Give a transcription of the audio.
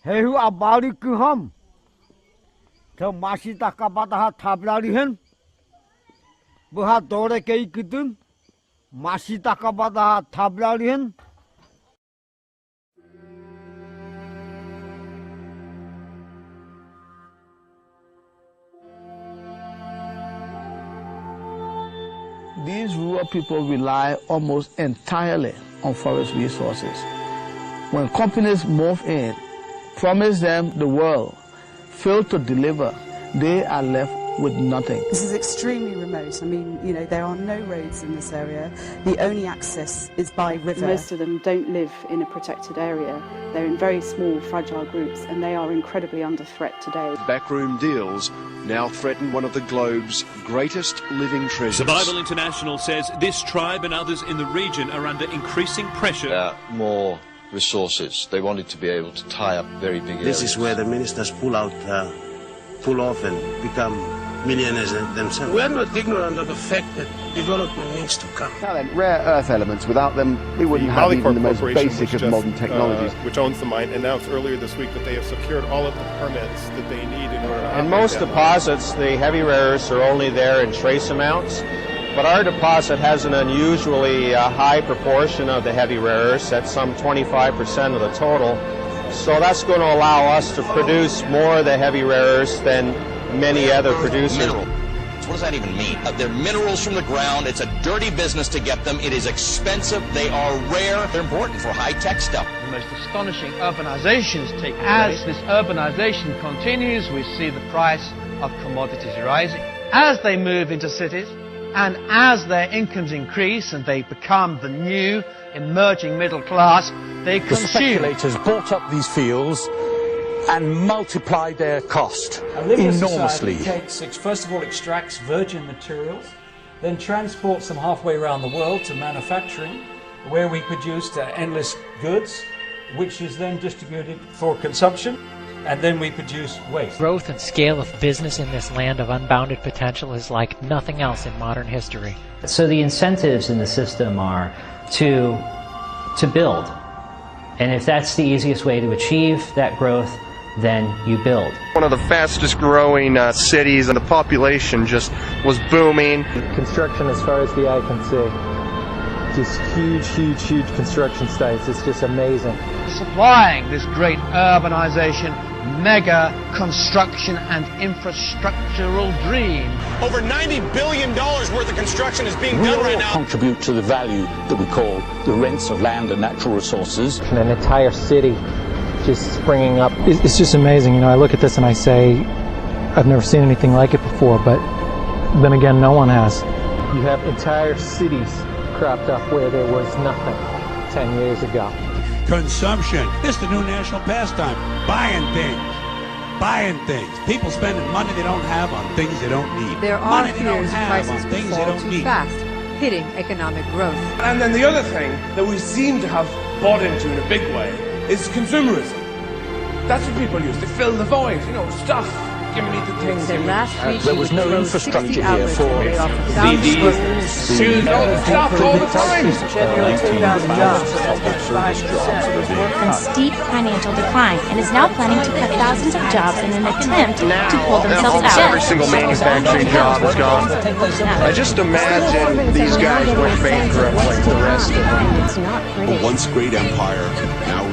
Hehu abari kuham. So masita kabataha tablarihen. Buha dore kei kutun. Masita kabataha tablarihen. These rural people rely almost entirely on forest resources. When companies move in, promise them the world, fail to deliver, they are left with nothing. This is extremely remote. I mean, you know, there are no roads in this area. The only access is by river. Most of them don't live in a protected area. They're in very small, fragile groups, and they are incredibly under threat today. Backroom deals now threaten one of the globe's greatest living treasures. Survival International says this tribe and others in the region are under increasing pressure. More resources. They wanted to be able to tie up very big areas. This is where the ministers pull off and become millionaires themselves. We are not ignorant of the fact that development needs to come. Now then, rare earth elements, without them we wouldn't have even the most basic of modern technologies. Which owns the mine, announced earlier this week that they have secured all of the permits that they need in order to In most deposits, the heavy rare earths are only there in trace amounts, but our deposit has an unusually high proportion of the heavy rare earths, at some 25% of the total. So that's going to allow us to produce more of the heavy rare earths than many other producers. So what does that even mean? They're minerals from the ground. It's a dirty business to get them. It is expensive. They are rare. They're important for high-tech stuff. The most astonishing urbanizations take place. As this urbanization continues, we see the price of commodities rising. As they move into cities, and as their incomes increase and they become the new emerging middle class, they consume. The speculators bought up these fields and multiplied their cost enormously. First of all, extracts virgin materials, then transports them halfway around the world to manufacturing, where we produce endless goods, which is then distributed for consumption, and then we produce waste. Growth and scale of business in this land of unbounded potential is like nothing else in modern history. So the incentives in the system are to build. And if that's the easiest way to achieve that growth, then you build. One of the fastest growing cities, and the population just was booming. Construction as far as the eye can see. Just huge construction sites. It's just amazing. Supplying this great urbanization, mega construction and infrastructural dream. Over $90 billion worth of construction is being done right now. Contribute to the value that we call the rents of land and natural resources. And an entire city just springing up. It's just amazing. You know, I look at this and I say, I've never seen anything like it before, but then again, no one has. You have entire cities cropped up where there was nothing 10 years ago. Consumption. This is the new national pastime. Buying things. People spending money they don't have on things they don't need. There are money they don't fears have prices on will things they fall don't too need. fast, hitting economic growth. And then the other thing that we seem to have bought into in a big way is consumerism. That's what people use to fill the void. You know, stuff. Give me the things. Their last week, there was no infrastructure here for shoes, all the stuff, all the time. In steep financial decline and is now planning to cut thousands of jobs in an attempt to pull themselves out. Every single manufacturing job is gone. I just imagine these guys went bankrupt like the rest of them. A once great empire now